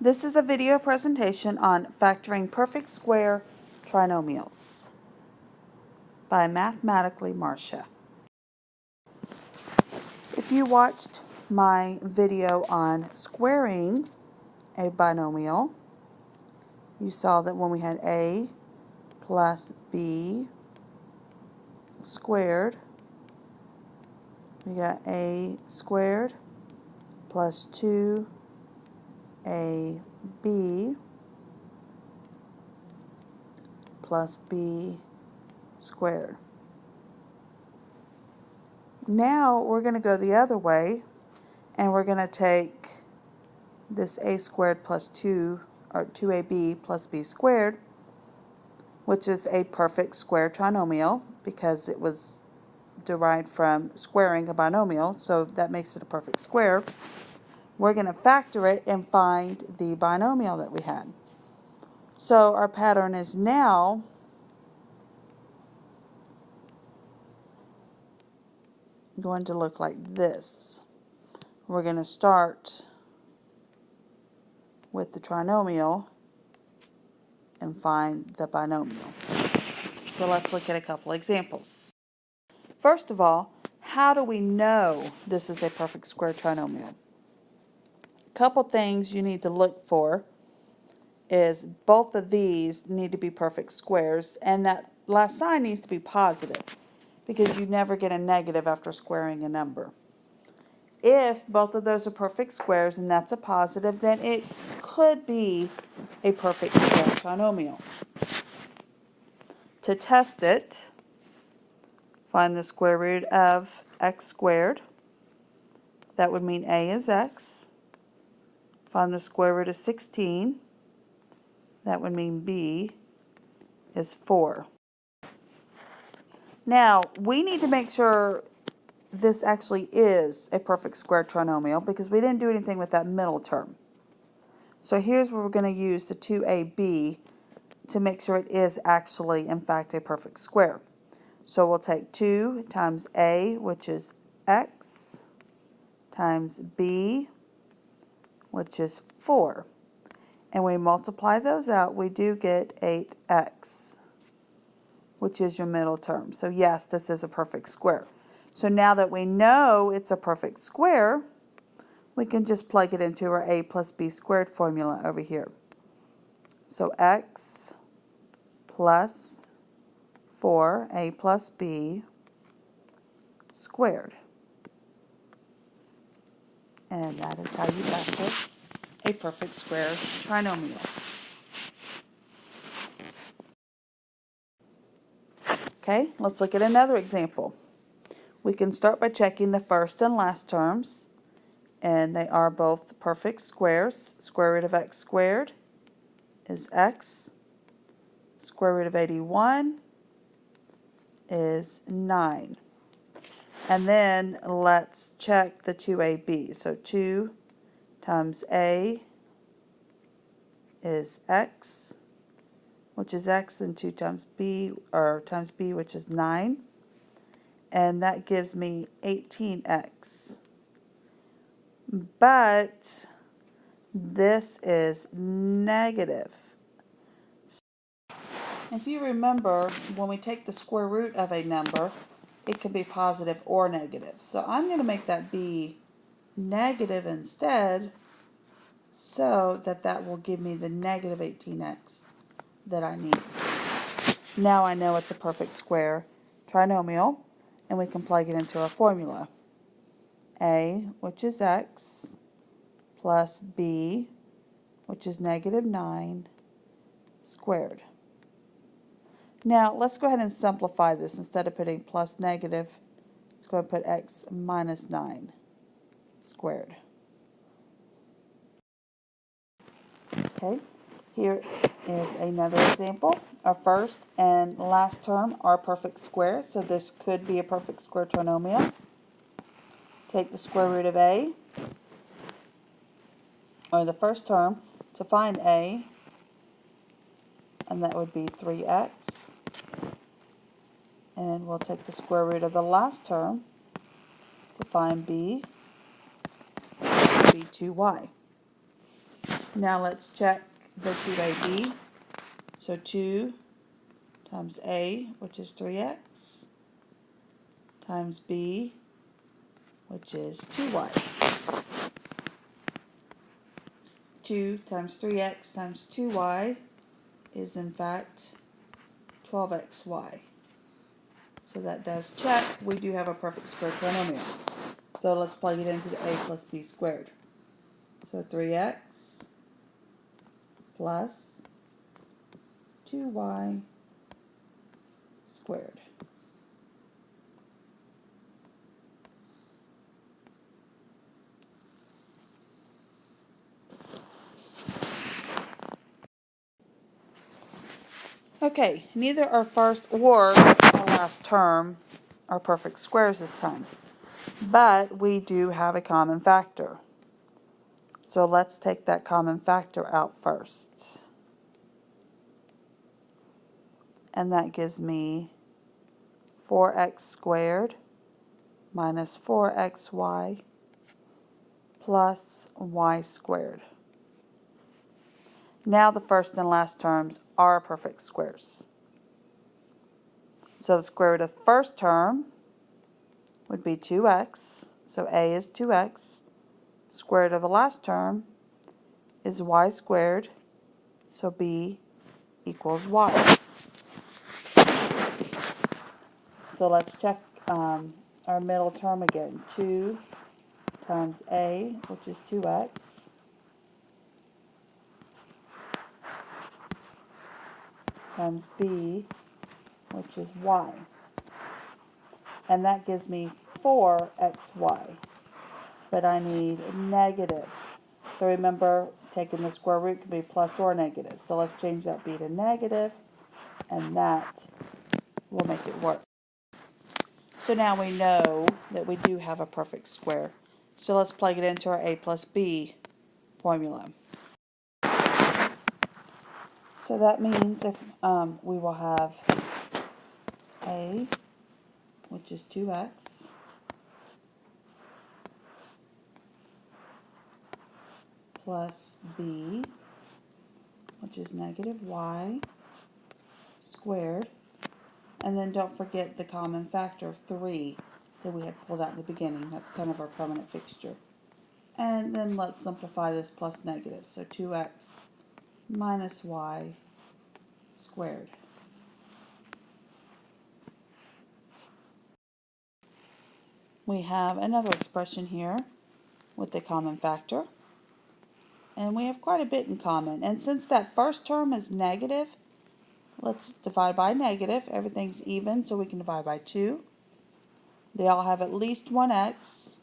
This is a video presentation on factoring perfect square trinomials by Mathematically Marcia. If you watched my video on squaring a binomial, you saw that when we had a plus b squared, we got a squared plus 2ab plus b squared. Now we're going to go the other way, and we're going to take this a squared plus 2ab plus b squared, which is a perfect square trinomial because it was derived from squaring a binomial, so that makes it a perfect square. We're going to factor it and find the binomial that we had. So our pattern is now going to look like this. We're going to start with the trinomial and find the binomial. So let's look at a couple examples. First of all, how do we know this is a perfect square trinomial? A couple things you need to look for is both of these need to be perfect squares, and that last sign needs to be positive because you never get a negative after squaring a number. If both of those are perfect squares and that's a positive, then it could be a perfect square trinomial. To test it, find the square root of x squared. That would mean a is x. Find the square root of 16. That would mean b is 4. Now, we need to make sure this actually is a perfect square trinomial because we didn't do anything with that middle term. So here's where we're going to use the 2ab to make sure it is actually, in fact, a perfect square. So we'll take 2 times a, which is x, times b, which is 4. And we multiply those out, we do get 8x, which is your middle term. So yes, this is a perfect square. So now that we know it's a perfect square, we can just plug it into our a plus b squared formula over here. So x plus 4a plus b squared. And that is how you factor a perfect square trinomial. Okay, let's look at another example. We can start by checking the first and last terms, and they are both perfect squares. Square root of x squared is x. Square root of 81 is 9. And then let's check the 2ab. So 2 times a is x, which is x, and 2 times b, or times b, which is 9. And that gives me 18x. But this is negative. If you remember, when we take the square root of a number, it can be positive or negative. So I'm going to make that be negative instead, so that will give me the negative 18x that I need. Now I know it's a perfect square trinomial, and we can plug it into our formula. A, which is x, plus b, which is negative 9, squared. Now let's go ahead and simplify this. Instead of putting plus negative, let's go ahead and put x minus 9 squared. Okay, here is another example. Our first and last term are perfect squares, so this could be a perfect square trinomial. Take the square root of a, or the first term, to find a, and that would be 3x. And we'll take the square root of the last term to find b, which would be 2y. Now let's check the 2ab. So 2 times a, which is 3x, times b, which is 2y. 2 times 3x times 2y is in fact 12xy. So that does check. We do have a perfect square trinomial. So let's plug it into the a plus b squared. So 3x plus 2y squared. Okay, neither our first or our last term are perfect squares this time, but we do have a common factor. So let's take that common factor out first. And that gives me 4x squared minus 4xy plus y squared. Now the first and last terms are perfect squares. So the square root of the first term would be 2x. So a is 2x. Square root of the last term is y squared. So b equals y. So let's check our middle term again. 2 times a, which is 2x, times b, which is y. And that gives me 4xy. But I need negative. So remember, taking the square root can be plus or negative. So let's change that b to negative, and that will make it work. So now we know that we do have a perfect square. So let's plug it into our a plus b formula. So that means if we will have a, which is 2x, plus b, which is negative y squared. And then don't forget the common factor of 3 that we had pulled out in the beginning. That's kind of our permanent fixture. And then let's simplify this plus negative. So 2x minus y squared. We have another expression here with the common factor. And we have quite a bit in common. And since that first term is negative, let's divide by negative. Everything's even, so we can divide by 2. They all have at least one x,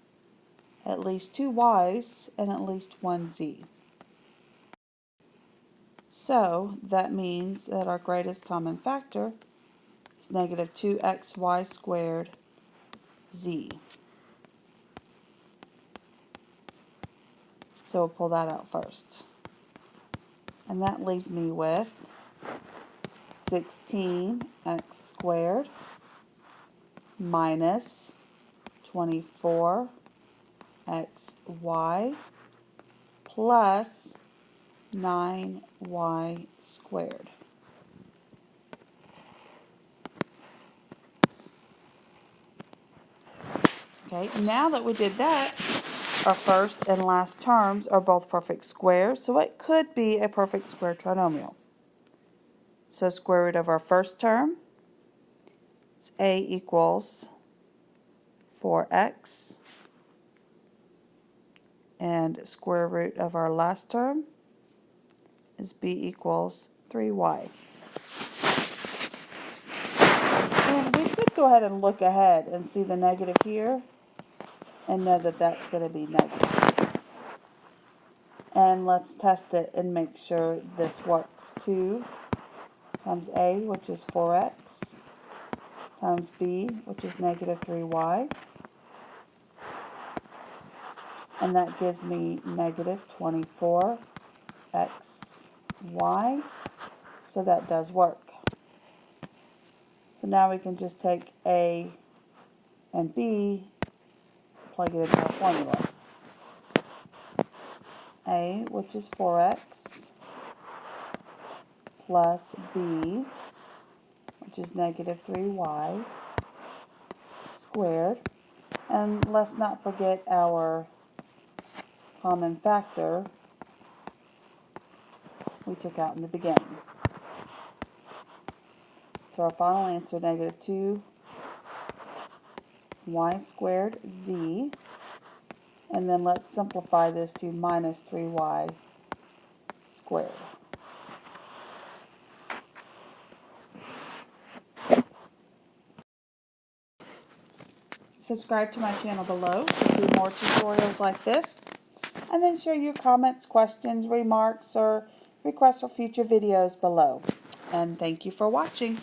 at least two y's, and at least one z. So that means that our greatest common factor is negative 2xy squared z. So we'll pull that out first. And that leaves me with 16x squared minus 24xy plus 9y squared. Okay, now that we did that, our first and last terms are both perfect squares, so it could be a perfect square trinomial. So square root of our first term is a equals 4x, and square root of our last term is b equals 3y. And we could go ahead and look ahead and see the negative here and know that that's going to be negative. And let's test it and make sure this works. 2 times a, which is 4x, times b, which is negative 3y. And that gives me negative 24xy. So that does work. So now we can just take a and b, plug it into our formula. a, which is 4x, plus b, which is negative 3y squared. And let's not forget our common factor we took out in the beginning. So our final answer, negative 2y squared z. And then let's simplify this to minus 3y squared. Subscribe to my channel below to see more tutorials like this. And then share your comments, questions, remarks, or requests for future videos below. And thank you for watching.